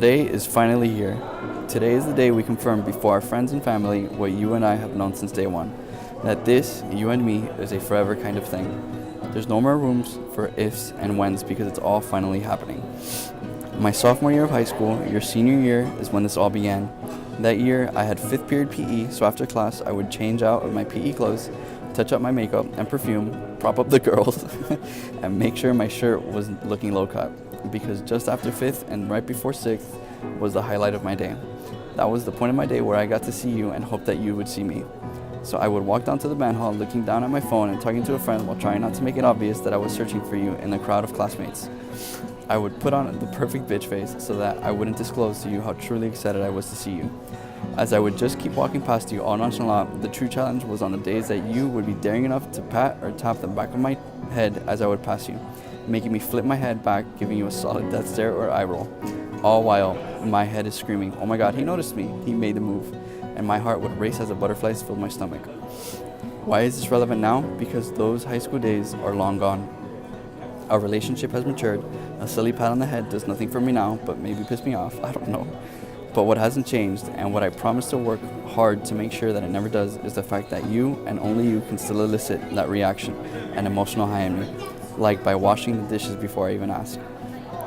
Today is finally here. Today is the day we confirm before our friends and family what you and I have known since day one. That this, you and me, is a forever kind of thing. There's no more rooms for ifs and whens because it's all finally happening. My sophomore year of high school, your senior year, is when this all began. That year, I had 5th period PE, so after class, I would change out of my PE clothes, touch up my makeup and perfume, prop up the girls, and make sure my shirt was looking low cut. Because just after 5th and right before 6th was the highlight of my day. That was the point of my day where I got to see you and hope that you would see me. So I would walk down to the band hall looking down at my phone and talking to a friend while trying not to make it obvious that I was searching for you in the crowd of classmates. I would put on the perfect bitch face so that I wouldn't disclose to you how truly excited I was to see you. As I would just keep walking past you all nonchalant, the true challenge was on the days that you would be daring enough to pat or tap the back of my head as I would pass you, making me flip my head back, giving you a solid death stare or eye roll. All while my head is screaming, oh my god, he noticed me, he made the move. And my heart would race as the butterflies filled my stomach. Why is this relevant now? Because those high school days are long gone. Our relationship has matured. A silly pat on the head does nothing for me now, but maybe piss me off, I don't know. But what hasn't changed, and what I promise to work hard to make sure that it never does, is the fact that you, and only you, can still elicit that reaction, an emotional high in me, like by washing the dishes before I even ask.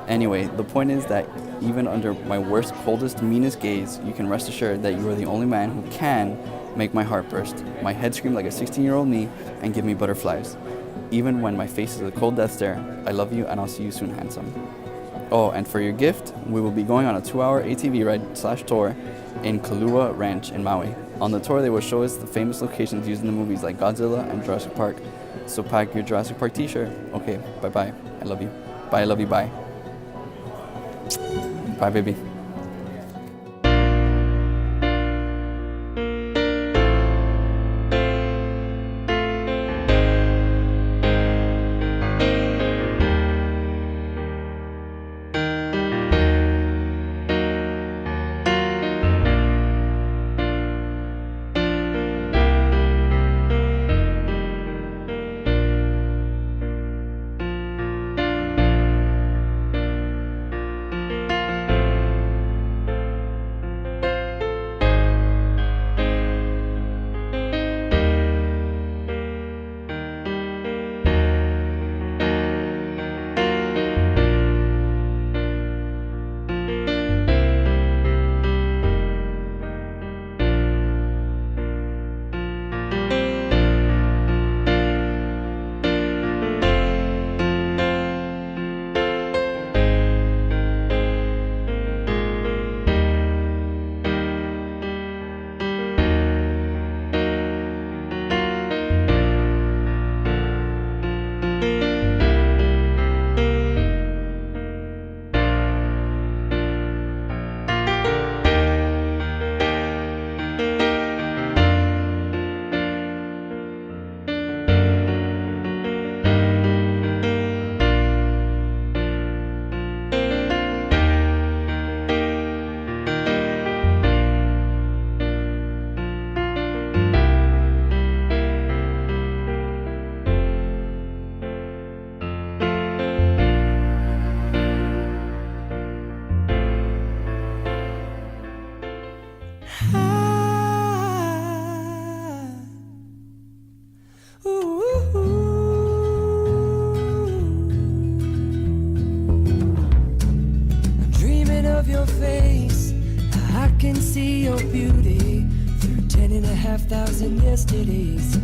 Anyway, the point is that even under my worst, coldest, meanest gaze, you can rest assured that you are the only man who can make my heart burst, my head scream like a 16-year-old me, and give me butterflies. Even when my face is a cold death stare, I love you and I'll see you soon, handsome. Oh, and for your gift, we will be going on a 2-hour ATV ride/tour in Kailua Ranch in Maui. On the tour, they will show us the famous locations used in the movies like Godzilla and Jurassic Park. So pack your Jurassic Park t-shirt. Okay, bye-bye. I love you. Bye, I love you, bye. Bye, baby. Your face, I can see your beauty through 10,500 yesterdays.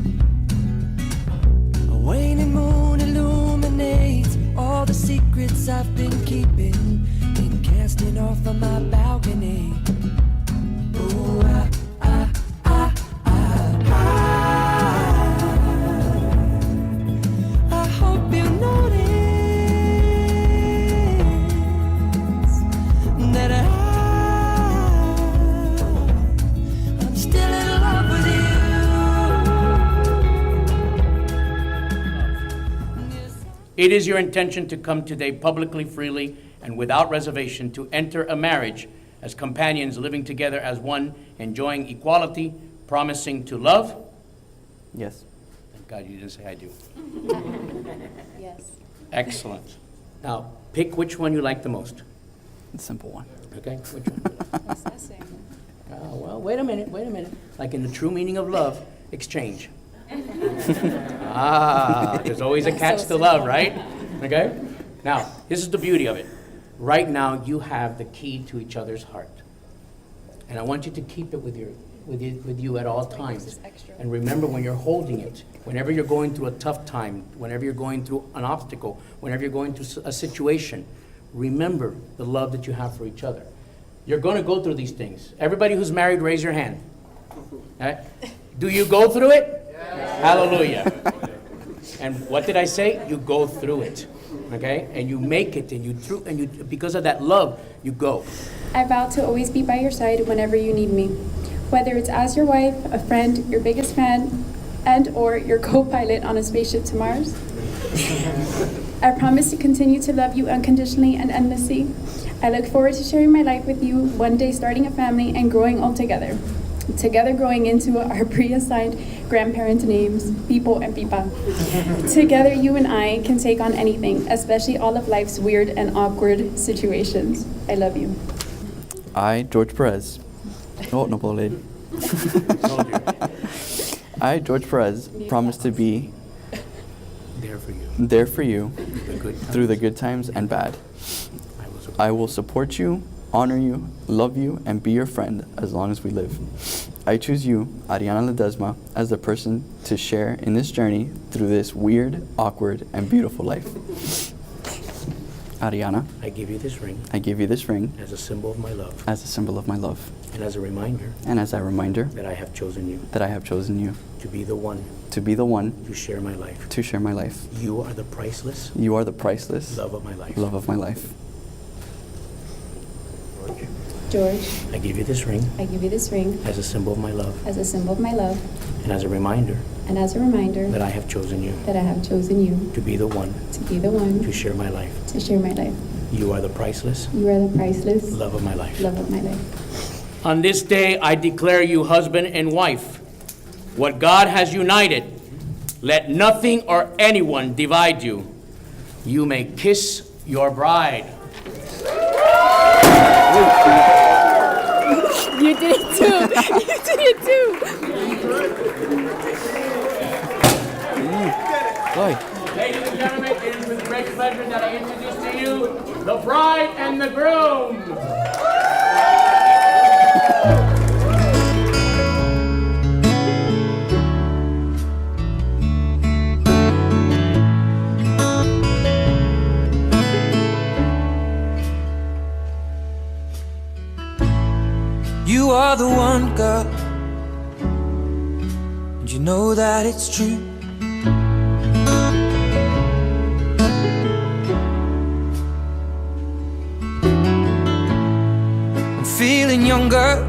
A waning moon illuminates all the secrets I've been keeping and casting off of my balcony. Oh, I hope you notice that I'm still in love with you. It is your intention to come today publicly, freely, and without reservation to enter a marriage as companions living together as one, enjoying equality, promising to love? Yes. Thank God you didn't say I do. Yes. Excellent. Now, pick which one you like the most. The simple one. Okay, which one? Assessing. Well, wait a minute. Like in the true meaning of love, exchange. There's always a catch to love, right? Okay? Now, this is the beauty of it. Right now, you have the key to each other's heart. And I want you to keep it with you at all times. And remember, when you're holding it, whenever you're going through a tough time, whenever you're going through an obstacle, whenever you're going through a situation, remember the love that you have for each other. You're going to go through these things. Everybody who's married, raise your hand. Right? Do you go through it? Yes. Hallelujah. And what did I say? You go through it. Okay? And you make it, and you because of that love, you go. I vow to always be by your side whenever you need me. Whether it's as your wife, a friend, your biggest fan, and or your co-pilot on a spaceship to Mars. I promise to continue to love you unconditionally and endlessly. I look forward to sharing my life with you, one day starting a family and growing all together. Together growing into our pre-assigned grandparent names, Pipo and Pipa. Together you and I can take on anything, especially all of life's weird and awkward situations. I love you. I, George Perez. Oh, no, lady. I, George Perez, promise to be there for you through the good times and bad. I will support you, honor you, love you, and be your friend as long as we live. I choose you, Arianna Ledesma, as the person to share in this journey through this weird, awkward, and beautiful life. Arianna, I give you this ring. I give you this ring as a symbol of my love. As a symbol of my love. And as a reminder. And as a reminder. That I have chosen you. That I have chosen you. To be the one. To be the one. To share my life. To share my life. You are the priceless. You are the priceless. Love of my life. Love of my life. George, I give you this ring. I give you this ring as a symbol of my love. As a symbol of my love. And as a reminder. And as a reminder. That I have chosen you. That I have chosen you. To be the one. To be the one. To share my life. To share my life. You are the priceless. You are the priceless. Love of my life. Love of my life. On this day, I declare you husband and wife. What God has united, let nothing or anyone divide you. You may kiss your bride. You did it too. You did it too. Ladies and gentlemen, it is with great pleasure that I introduce to you the bride and the groom. You are the one, girl, and you know that it's true. I'm feeling younger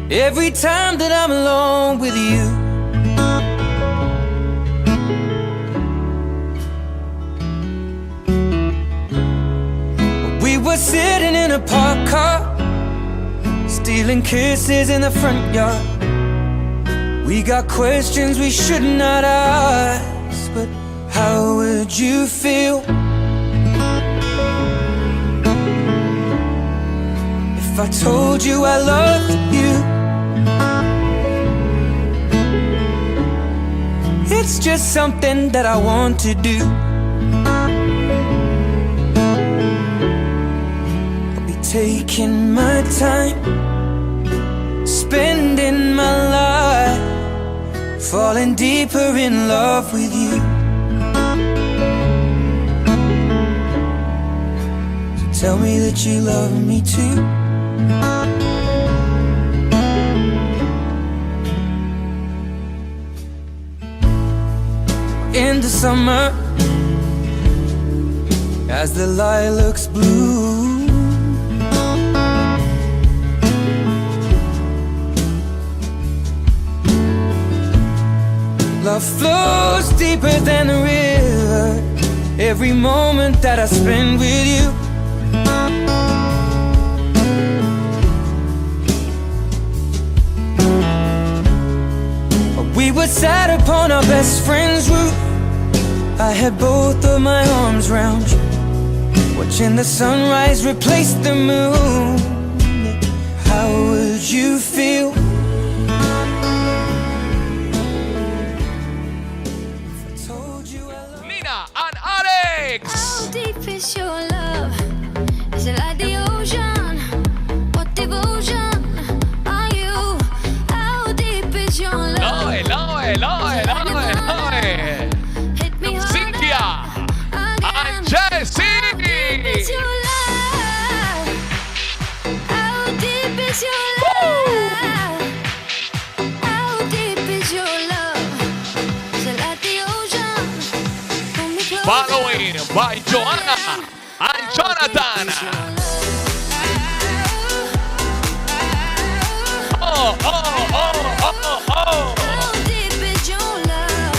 every time that I'm alone with you. We were sitting in a parked car, stealing kisses in the front yard. We got questions we should not ask, but how would you feel if I told you I loved you? It's just something that I want to do. I'll be taking my time, spending my life, falling deeper in love with you. So tell me that you love me too. In the summer, as the lilacs bloom, love flows deeper than the river, every moment that I spend with you. We were sat upon our best friend's roof. I had both of my arms round you. watching the sunrise replace the moon. How would you feel? Nina and Alex. How deep is your love? Is it like the ocean? What devotion are you? How deep is your love? Hit me harder Cynthia again. and Jessie. How deep is your love? How deep is your love? How deep is your love? Is it like the ocean? Pull me closer. Following by Joanna and Jonathan. Oh. How deep is your love?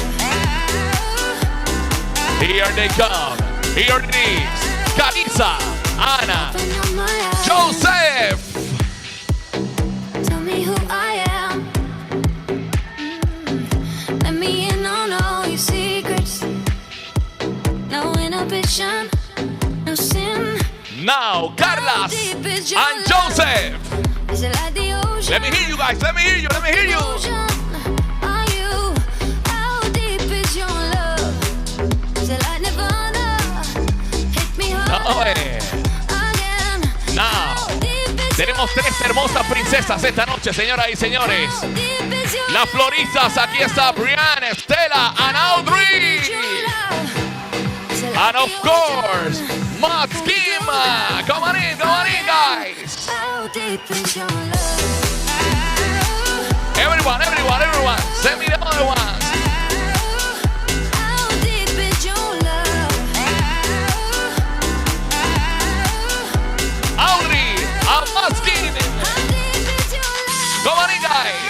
Here they come. Here it is. Carissa, Ana, Open up my eyes. Joseph. Tell me who I am. Let me in on all your secrets. No inhibition, no sin. Now, Carlas and Joseph. Is it like the ocean? Let me hear you guys. Let me hear you. Ocean, are you? How deep is your love? Is it like Nirvana? Hit me harder again. Now, How deep is tenemos your tres hermosas princesas esta noche, señoras y señores. How deep is your Las floristas, aquí está Brianna, Stella, and Audrey. And of course, Matt Schema. Come on in, guys. How deep is your love? Everyone. Send me the other ones. How deep is your love? Audrey and Matt Schema. How deep is your love? Come on in, guys.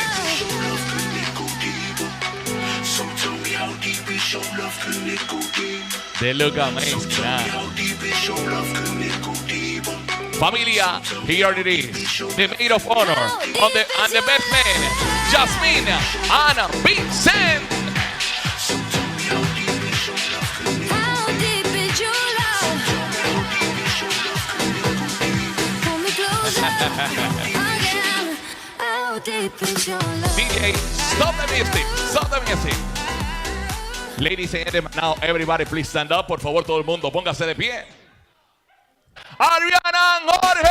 They look amazing. Familia, here it is. The maid of honor and the best man, Jasmine, Anna, Vincent. How deep is your love? Pull me closer again. How deep is your love? DJ, stop the music. Ladies and gentlemen, now everybody please stand up. Por favor, todo el mundo, póngase de pie. Arianna Jorge!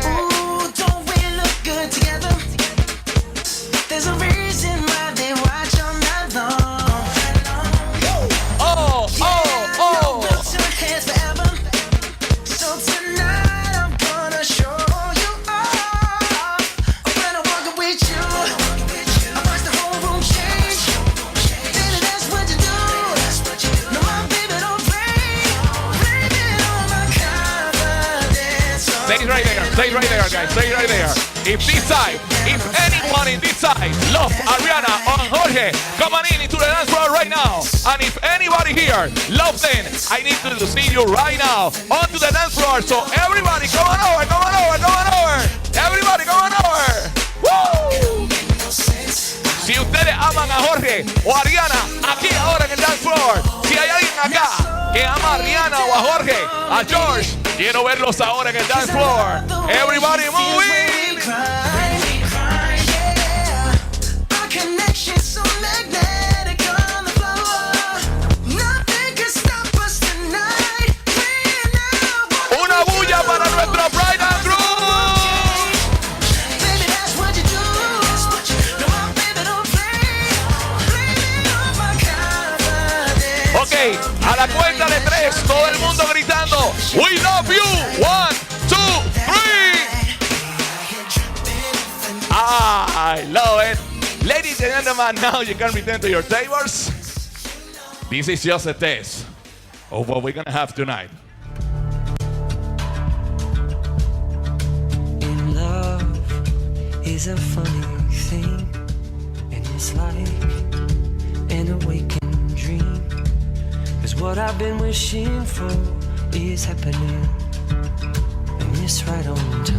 Ooh, don't we look good together? There's a reason why they watch all night long. Oh! Melt your hands forever. So tonight I'm gonna show you off. When I walk with you, I watch the whole room change. Baby, that's what you do. No, my baby, don't play. Blame it on my confidence. Stay right there, guys. Stay right there. If anyone in this side love Arianna or Jorge, come on into the dance floor right now. And if anybody here loves them, I need to see you right now onto the dance floor. So everybody, come on over. Everybody, come on over. Woo! Si ustedes aman a Jorge o a Arianna, aquí ahora en el dance floor. Si hay alguien acá que ama a Arianna o a Jorge, a George, quiero verlos ahora en el dance floor. Everybody move in. Our connection's so magnetic on the floor. Nothing can stop us tonight. Una bulla para nuestro bride and groom. Baby, that's what you do. No, baby, don't play. Blame it on my confidence. Ok, a la cuenta de 3, todo el mundo gritando, We love you. 1, 2, 3. I love it. Ladies and gentlemen, now you can return to your tables. This is just a taste of what we're gonna have tonight. In love is a funny thing, and it's like an awakened dream. 'Cause what I've been wishing for is happening, and it's right on time.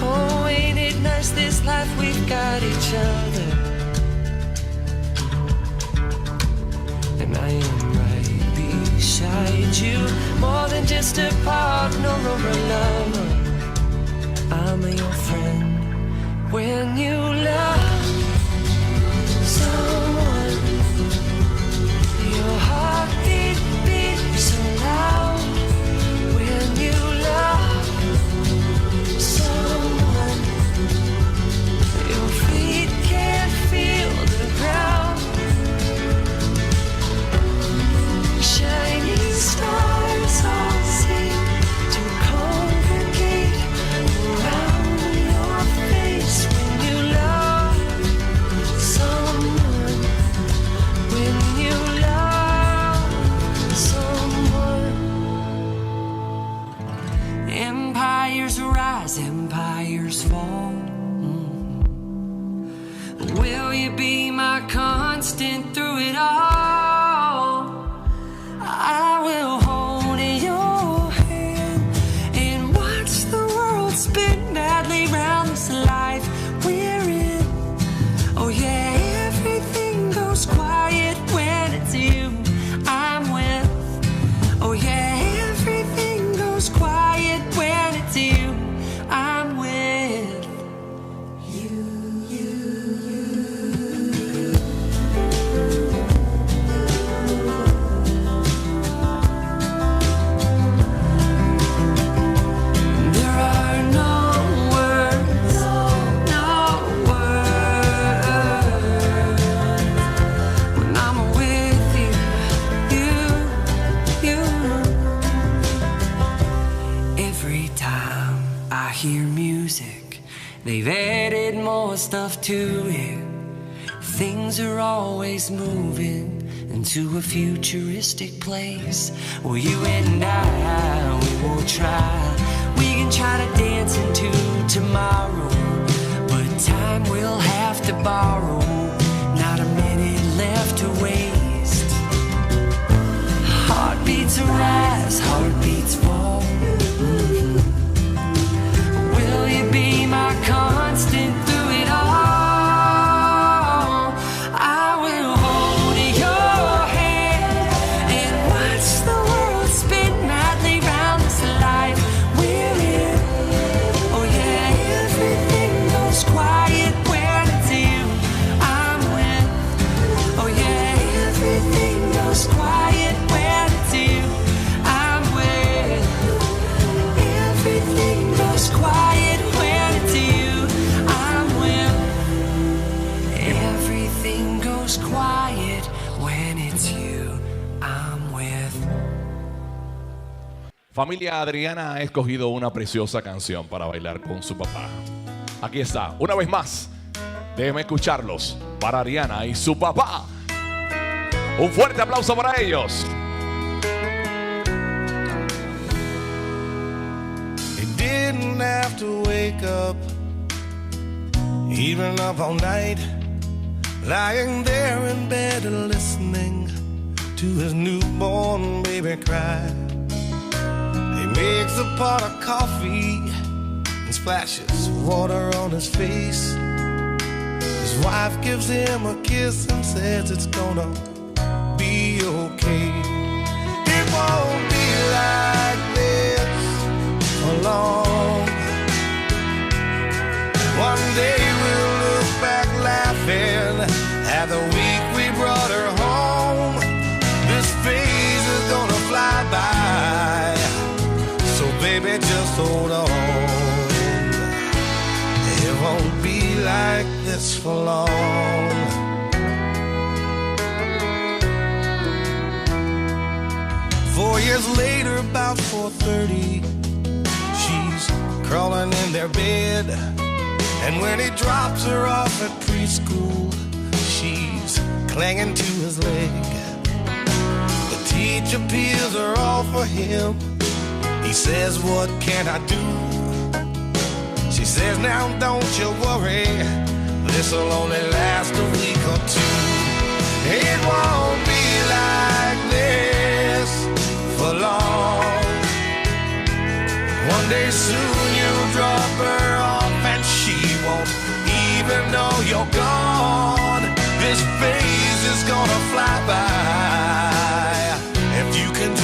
Oh, ain't it nice this life we've got each other, and I am right beside you. More than just a partner or a lover, I'm your friend. When you love someone, your heartbeat beats so loud. When you love someone, your feet can't feel the ground. Shining stars all seem to congregate around your face. When you love someone, when you love someone. Empires rise, empires fall. Will you be my constant through it all? I will hold your hand and watch the world spin madly round this life we're in. Oh yeah, everything goes quiet when it's you I'm with. Oh yeah, everything goes quiet when it's you I'm with. There are no words, no words when I'm with you. Every time I hear music, they've added more stuff to it. Things are always moving into a futuristic place. Well, you and I, we will try. We can try to dance into tomorrow, but time we'll have to borrow. Not a minute left to waste. Heartbeats rise, heartbeats fall. Will you be my constant through it all? I will hold your hand and watch the world spin madly round this life we're in. Oh yeah, everything goes quiet when it's you I'm with. Oh yeah, everything goes quiet when it's you I'm with. Everything goes quiet when it's you I'm with. Everything goes quiet when it's you I'm with. Familia, Adriana ha escogido una preciosa canción para bailar con su papá. Aquí está, una vez más. Déjenme escucharlos para Ariana y su papá. Un fuerte aplauso para ellos. They didn't have to wake up, even up all night, lying there in bed and listening to his newborn baby cry. He makes a pot of coffee and splashes water on his face. His wife gives him a kiss and says it's gonna be okay. It won't be like this for long. One day we'll look back laughing at the week we brought her home. This phase is gonna fly by, so baby just hold on. It won't be like this for long. 4 years later, about 4:30, she's crawling in their bed. And when he drops her off at preschool, she's clinging to his leg. The teacher peels her off for him. He says, what can I do? She says, now don't you worry, this'll only last a week or two. It won't be like this for long. One day soon you'll drop her off and she won't even know you're gone. This phase is gonna fly by if you can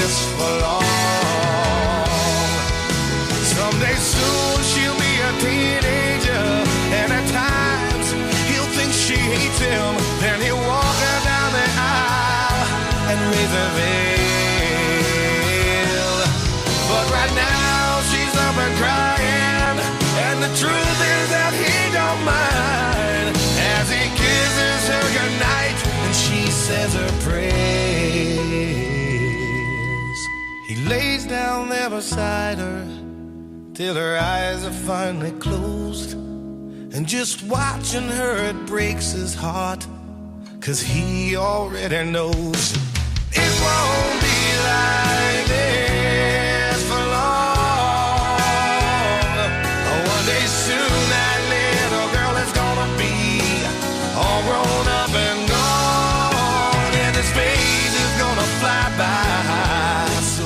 this for long. Someday soon she'll be a teenager, and at times he'll think she hates him. Then he'll walk her down the aisle and raise her veil. But right now she's up and crying, and the truth is that he don't mind as he kisses her goodnight and she says her prayers. He lays down there beside her till her eyes are finally closed, and just watching her it breaks his heart, 'cause he already knows it won't be like this for long. One day soon that little girl is gonna be all grown up and gone, and his face is gonna fly by. So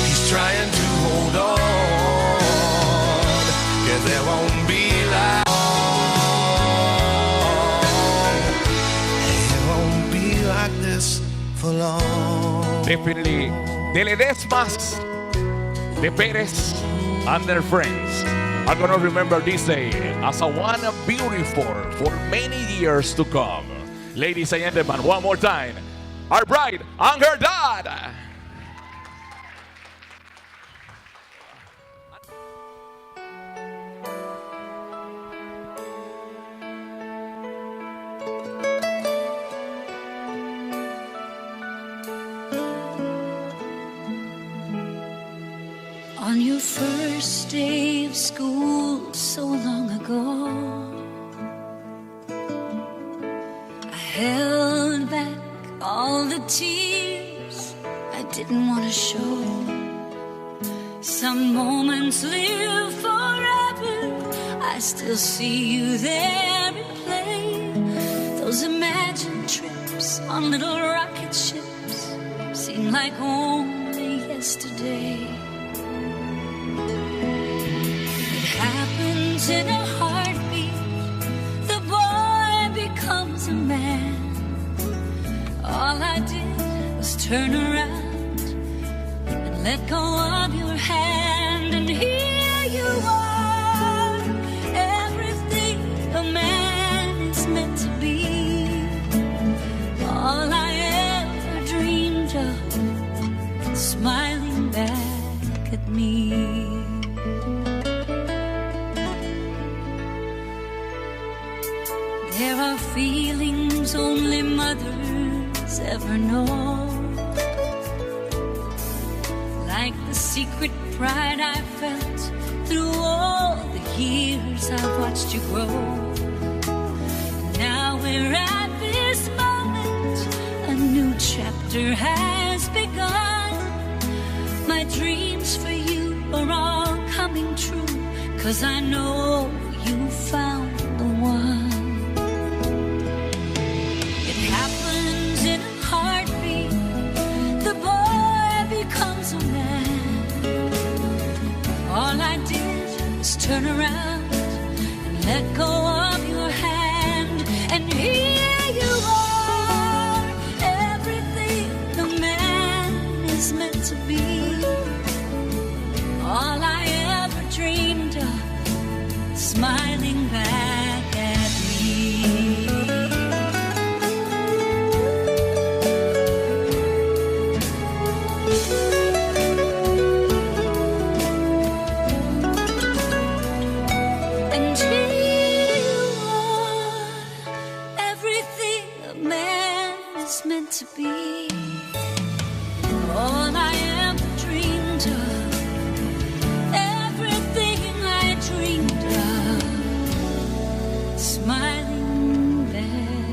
he's trying to hold on, 'cause there won't be long. It won't be like this for long. Definitely, de Ledesmas, de Perez, and their friends are gonna remember this day as a one beautiful for many years to come. Ladies and gentlemen, one more time, our bride and her dad. On your first day of school so long ago, I held back all the tears I didn't want to show. Some moments live forever, I still see you there in play. Those imagined trips on little rocket ships seem like only yesterday. Happens in a heartbeat, the boy becomes a man. All I did was turn around and let go of your hand, and here you are, everything a man is meant to be. All I ever dreamed of, smiling back at me. There are feelings only mothers ever know, like the secret pride I felt through all the years I've watched you grow. Now we're at this moment, a new chapter has begun. My dreams for you are all coming true, 'cause I know you found the one. All I did was turn around and let go of your hand, and here you are, everything a man is meant to be. All I ever dreamed of, smiling back at me. To be all I ever dreamed of, everything I dreamed of, smiling back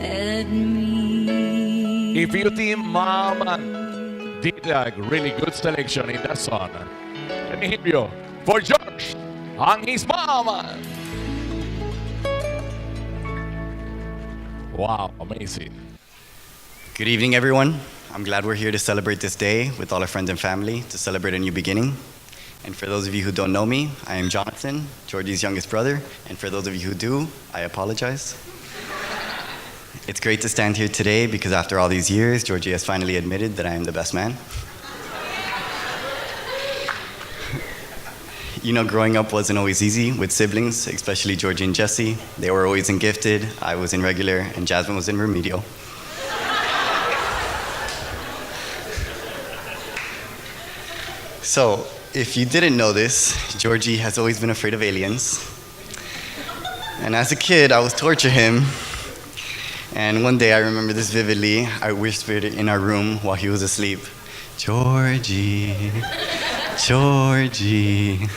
at me. If you think Mom did a really good selection in that song, let me hear you for George and his mom. Wow, amazing. Good evening, everyone. I'm glad we're here to celebrate this day with all our friends and family, to celebrate a new beginning. And for those of you who don't know me, I am Jonathan, Georgie's youngest brother. And for those of you who do, I apologize. It's great to stand here today because after all these years, Georgie has finally admitted that I am the best man. You know, growing up wasn't always easy with siblings, especially Georgie and Jesse. They were always in gifted, I was in regular, and Jasmine was in remedial. So, if you didn't know this, Georgie has always been afraid of aliens. And as a kid, I would torture him. And one day, I remember this vividly. I whispered in our room while he was asleep, "Georgie, Georgie."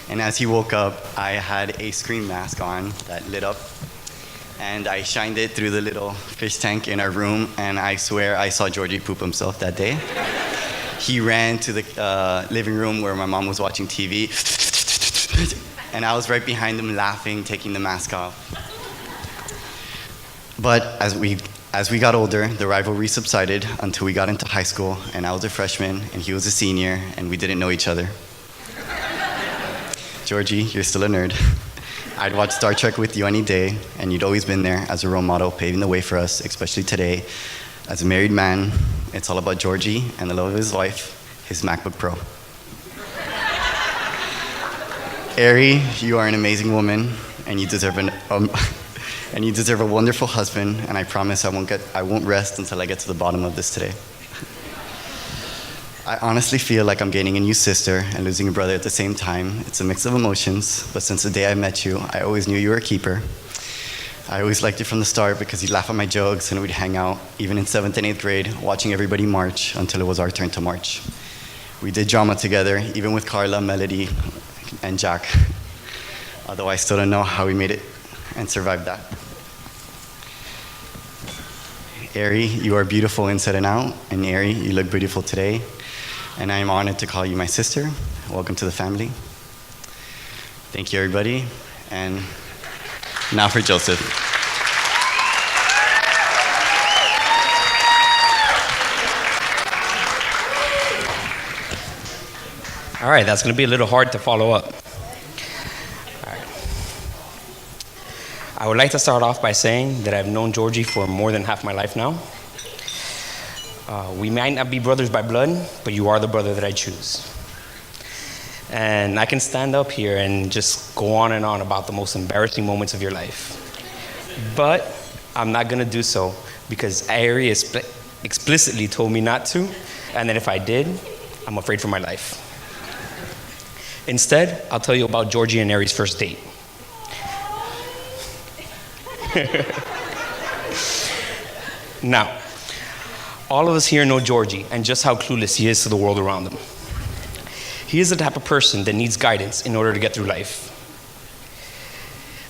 And as he woke up, I had a scream mask on that lit up. And I shined it through the little fish tank in our room. And I swear I saw Georgie poop himself that day. He ran to the living room where my mom was watching TV. And I was right behind him laughing, taking the mask off. But as we got older, the rivalry subsided until we got into high school, and I was a freshman, and he was a senior, and we didn't know each other. Georgie, you're still a nerd. I'd watch Star Trek with you any day, and you'd always been there as a role model, paving the way for us, especially today. As a married man, it's all about Georgie and the love of his wife, his MacBook Pro. Ari, you are an amazing woman, and you deserve a wonderful husband, and I promise I won't rest until I get to the bottom of this today. I honestly feel like I'm gaining a new sister and losing a brother at the same time. It's a mix of emotions, but since the day I met you, I always knew you were a keeper. I always liked you from the start because you'd laugh at my jokes and we'd hang out, even in 7th and 8th grade, watching everybody march until it was our turn to march. We did drama together, even with Carla, Melody, and Jack, although I still don't know how we made it and survived that. Ari, you are beautiful inside and out, and Ari, you look beautiful today, and I am honored to call you my sister. Welcome to the family. Thank you, everybody, and now for Joseph. All right, that's going to be a little hard to follow up. All right. I would like to start off by saying that I've known Georgie for more than half my life now. We might not be brothers by blood, but you are the brother that I choose. And I can stand up here and just go on and on about the most embarrassing moments of your life. But I'm not going to do so because Ari explicitly told me not to, and that if I did, I'm afraid for my life. Instead, I'll tell you about Georgie and Ari's first date. Now, all of us here know Georgie and just how clueless he is to the world around him. He is the type of person that needs guidance in order to get through life.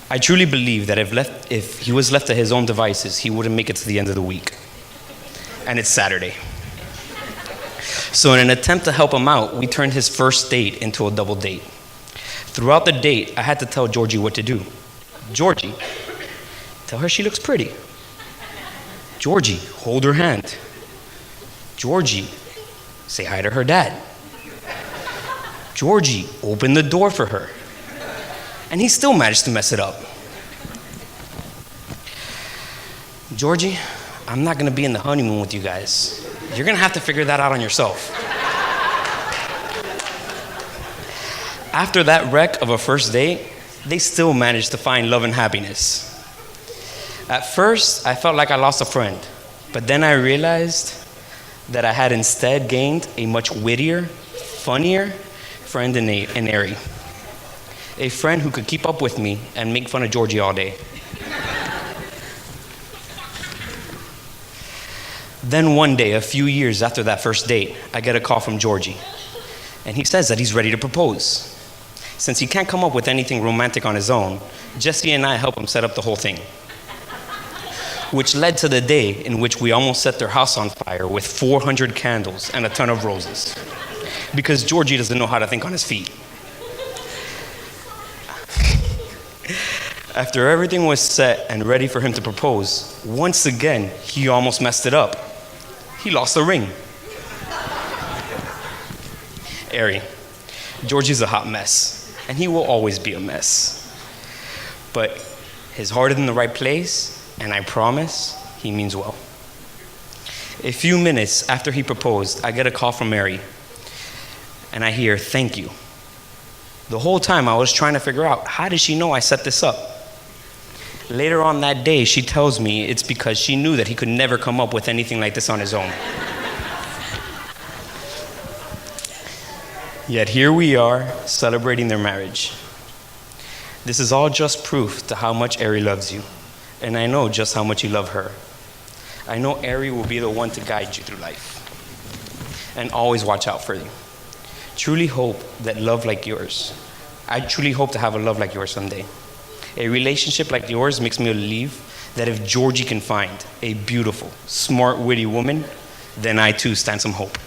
I truly believe that if he was left to his own devices, he wouldn't make it to the end of the week. And it's Saturday. So in an attempt to help him out, we turned his first date into a double date. Throughout the date, I had to tell Georgie what to do. Georgie, tell her she looks pretty. Georgie, hold her hand. Georgie, say hi to her dad. Georgie, open the door for her. And he still managed to mess it up. Georgie, I'm not gonna be in the honeymoon with you guys. You're gonna have to figure that out on yourself. After that wreck of a first date, they still managed to find love and happiness. At first, I felt like I lost a friend, but then I realized that I had instead gained a much wittier, funnier friend in Ari. A friend who could keep up with me and make fun of Georgie all day. Then one day, a few years after that first date, I get a call from Georgie. And he says that he's ready to propose. Since he can't come up with anything romantic on his own, Jesse and I help him set up the whole thing. Which led to the day in which we almost set their house on fire with 400 candles and a ton of roses. Because Georgie doesn't know how to think on his feet. After everything was set and ready for him to propose, once again, he almost messed it up. He lost the ring. Ari, Georgie's a hot mess, and he will always be a mess. But his heart is in the right place, and I promise he means well. A few minutes after he proposed, I get a call from Mary, and I hear, "Thank you." The whole time I was trying to figure out, how did she know I set this up? Later on that day, she tells me it's because she knew that he could never come up with anything like this on his own. Yet here we are, celebrating their marriage. This is all just proof to how much Ari loves you, and I know just how much you love her. I know Ari will be the one to guide you through life and always watch out for you. Truly hope that love like yours. I truly hope to have a love like yours someday. A relationship like yours makes me believe that if Georgie can find a beautiful, smart, witty woman, then I too stand some hope.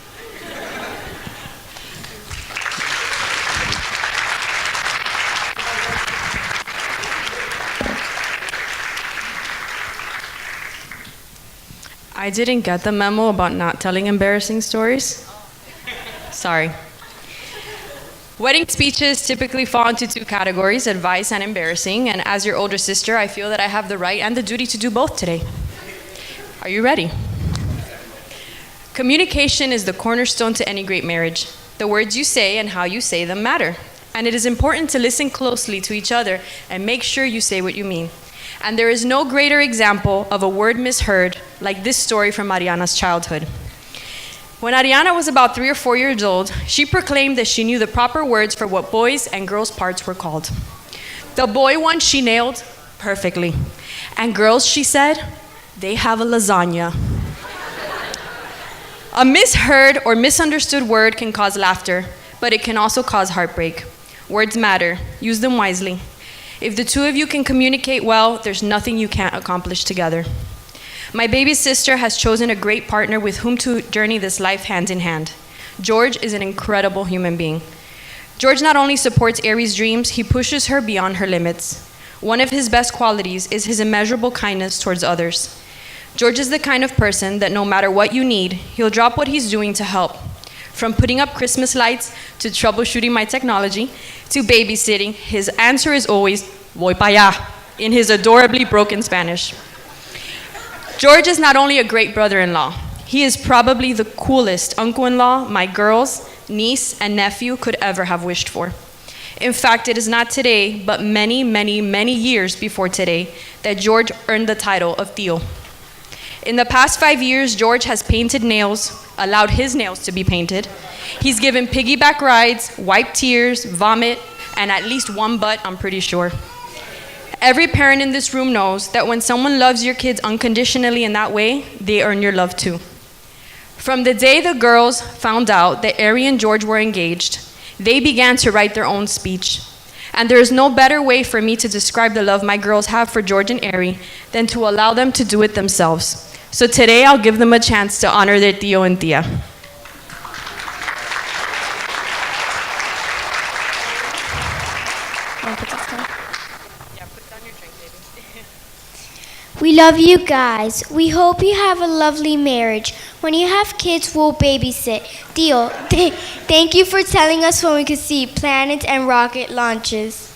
I didn't get the memo about not telling embarrassing stories. Sorry. Wedding speeches typically fall into two categories, advice and embarrassing, and as your older sister, I feel that I have the right and the duty to do both today. Are you ready? Communication is the cornerstone to any great marriage. The words you say and how you say them matter, and it is important to listen closely to each other and make sure you say what you mean. And there is no greater example of a word misheard like this story from Arianna's childhood. When Arianna was about 3 or 4 years old, she proclaimed that she knew the proper words for what boys' and girls' parts were called. The boy one she nailed perfectly. And girls, she said, they have a lasagna. A misheard or misunderstood word can cause laughter, but it can also cause heartbreak. Words matter. Use them wisely. If the two of you can communicate well, there's nothing you can't accomplish together. My baby sister has chosen a great partner with whom to journey this life hand in hand. George is an incredible human being. George not only supports Ari's dreams, he pushes her beyond her limits. One of his best qualities is his immeasurable kindness towards others. George is the kind of person that no matter what you need, he'll drop what he's doing to help. From putting up Christmas lights, to troubleshooting my technology, to babysitting, his answer is always, voy pa' allá, in his adorably broken Spanish. George is not only a great brother-in-law, he is probably the coolest uncle-in-law my girls, niece, and nephew could ever have wished for. In fact, it is not today, but many, many, many years before today, that George earned the title of tío. In the past 5 years, George has painted nails, allowed his nails to be painted. He's given piggyback rides, wiped tears, vomit, and at least one butt, I'm pretty sure. Every parent in this room knows that when someone loves your kids unconditionally in that way, they earn your love too. From the day the girls found out that Ari and George were engaged, they began to write their own speech. And there is no better way for me to describe the love my girls have for George and Ari than to allow them to do it themselves. So today I'll give them a chance to honor their tío and tía. We love you guys. We hope you have a lovely marriage. When you have kids, we'll babysit. Tío, thank you for telling us when we could see planets and rocket launches.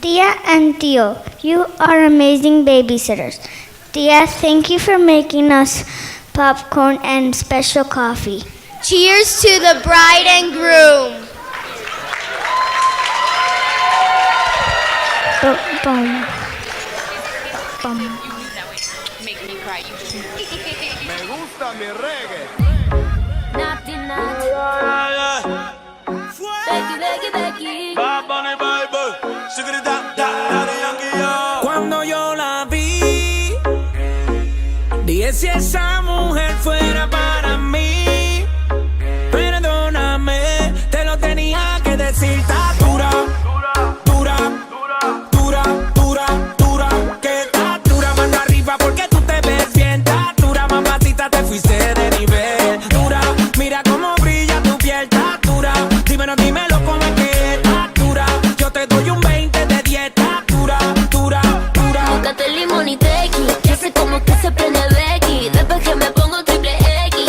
Tia and Tío, you are amazing babysitters. Tia, thank you for making us popcorn and special coffee. Cheers to the bride and groom. Boom. Make me cry. Me gusta mi reggae. Naughty, naughty. Becky. Bad Bunny, Bible. Daddy Yankee, yo. Cuando yo la vi, dije si esa mujer fuera para mí. Perdóname, te lo tenía que decir. Está dura, dura, dura, dura, dura. Que está dura, mano arriba porque tú te ves bien. Está dura, mamacita, te fuiste de nivel. Dura, mira cómo brilla tu piel. Está dura, dímelo cómo es que está dura. Yo te doy un 20 de dieta. Dura, dura, dura. Búscate limón y tequi, ya sé cómo que se prende Becky. Después que me pongo triple X,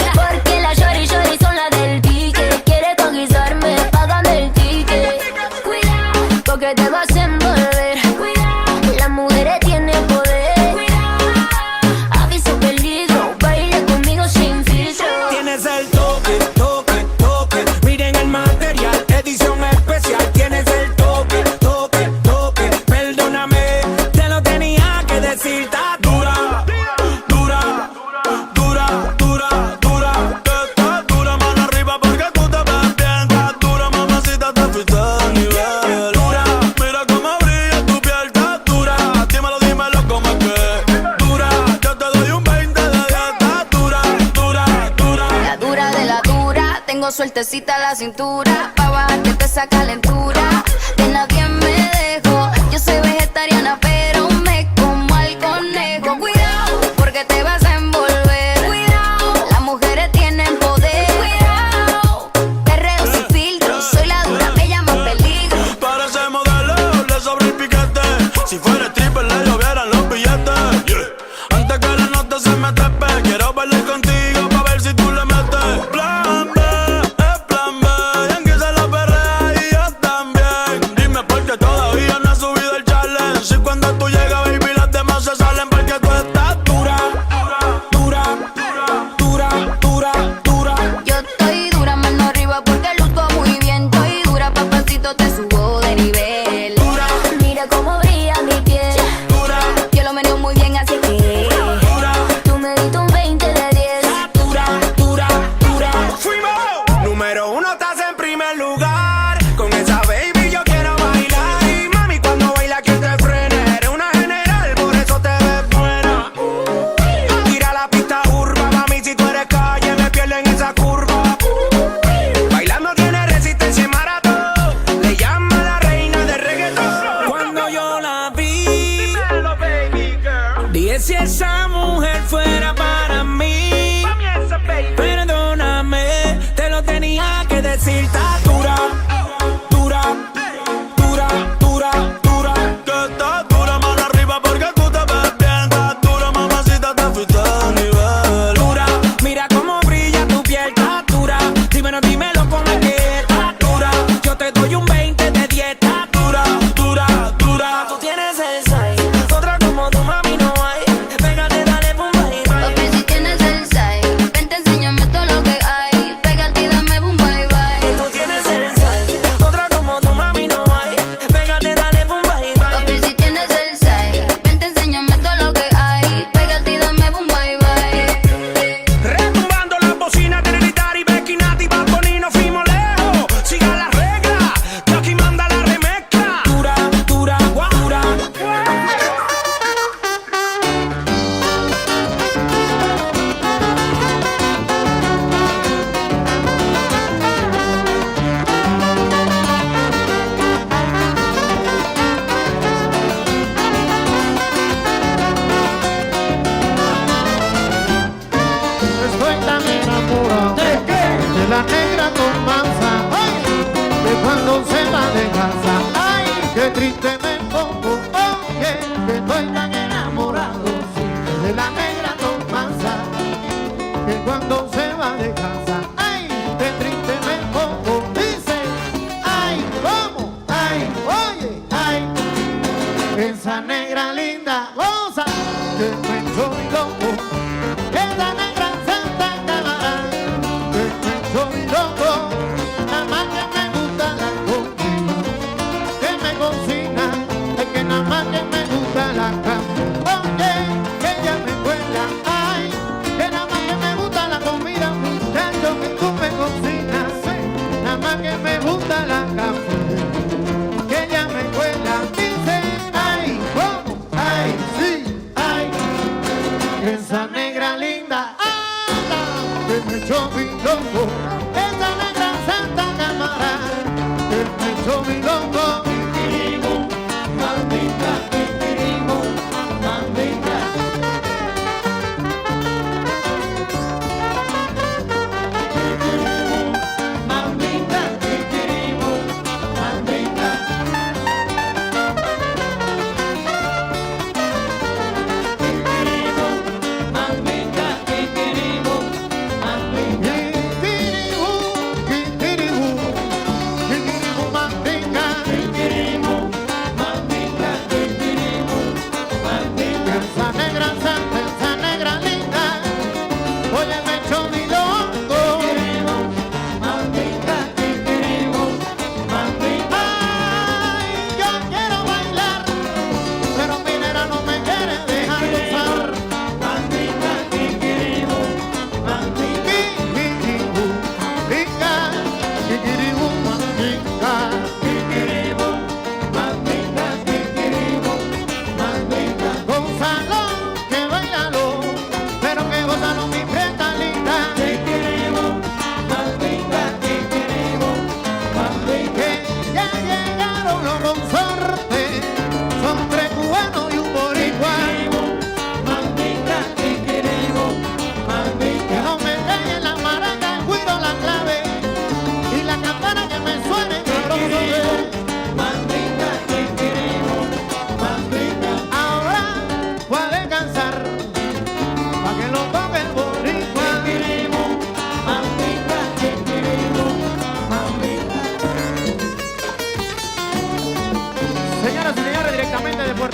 tengo sueltecita la cintura, pa' bajarte esa calentura. De nadie me dejo, yo soy vegetariana, pero me como al conejo. Cuidado, porque te vas a envolver. Cuidado, las mujeres tienen poder. Cuidado, perreo sin filtro, soy la dura, me llaman peligro. Para ese modelo le sobra el piquete. Si fuera stripper le llovieran los billetes. Yeah. Antes que la nota se me trepe, quiero bailar contigo pa' ver si tú le metes. Plan B, es plan B. Yankee se la perrea y yo también. Dime por qué todavía no has subido el challenge. Si cuando tú llegas, baby, las demás se salen porque tú estás dura, dura, dura, dura, dura. Yo estoy dura, mano arriba porque luzco muy bien. Estoy dura, papacito, te subo de nivel. Dura, Mira cómo brilla mi piel. dura, Yo lo meneo muy bien, así que dura, tú me diste un 20 de 10. dura, dura, dura. Fuimos. Número 1 estás en primer lugar. Con esa baby yo quiero bailar. Y mami, cuando baila quien te frene. Eres una general, por eso te ves buena. Tira la pista urba, mami, si tú eres calle me pierdo en esa curva. Bailando tiene resistencia y maratón. Le llama la reina del reggaetón. Cuando yo la vi, Dímelo, baby girl. dije si esa mujer fuera para mí. Mami, esa baby. Perdóname, te lo tenía que decir. Está dura, dura, dura, dura, dura. Que estás dura, mano arriba porque tú te ves bien. Estás dura, mamacita, te fuiste a nivel. Dura, mira cómo brilla tu piel. Está dura, dímelo con la que está dura. Yo te doy un 20 de 10. Está Dura, dura, dura. Tú tienes el size, otra como tu mami no hay. Pégate, dale, pum, bye, bye. Papi, si tienes el size, vente, enséñame todo lo que hay. Pégate y dame boom, bye, bye. Tú tienes el size, otra como tu mami no hay. Pégate, dale, pum, bye, bye. Papi, si tienes el size, vente, enséñame todo lo que hay. Pégate y dame boom, bye, bye. Retumbando las bocinas de Nelly y Becky, Nati, Bad Bunny, nos fuimos lejos. Siga la regla, que aquí manda la remezcla. Dura, dura, dura. Estoy tan enamorado de la negra con manza, de cuando se va de casa, ay, qué triste me pongo, oye, que estoy tan enamorado, sí, de la negra con manza, que cuando se va de casa, ay, qué triste me pongo, dice, ay, ¿cómo? Ay, oye, ay, esa negra linda, goza, que me estoy loco. Esa negra santa cámara, que me estoy loco, nada más que me gusta la comida, que me cocina, es que nada más que me gusta la cama. Oye, que ella me cuela, ay, que nada más que me gusta la comida, muchacho, que tú me cocinas, nada más que me gusta la cama, que ella me cuela, dice, ay, ¿cómo? Ay, sí, ay. Esa negra linda, anda, que me echó mi loco. Esa negra santa cámara, que me echó mi loco. Kikirimo, maldita, kikirimo, maldita. Kikirimo, maldita, kikirimo, maldita. Kikirimo,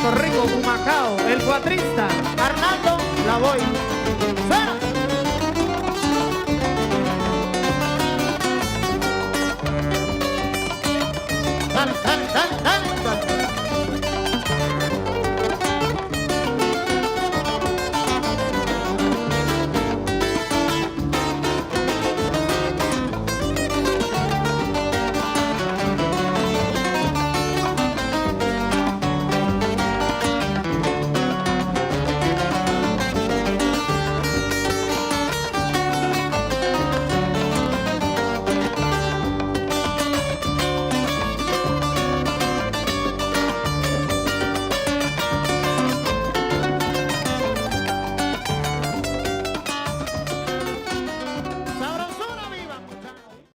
Puerto Rico, Humacao, el cuatrista, Arnaldo Lavoy.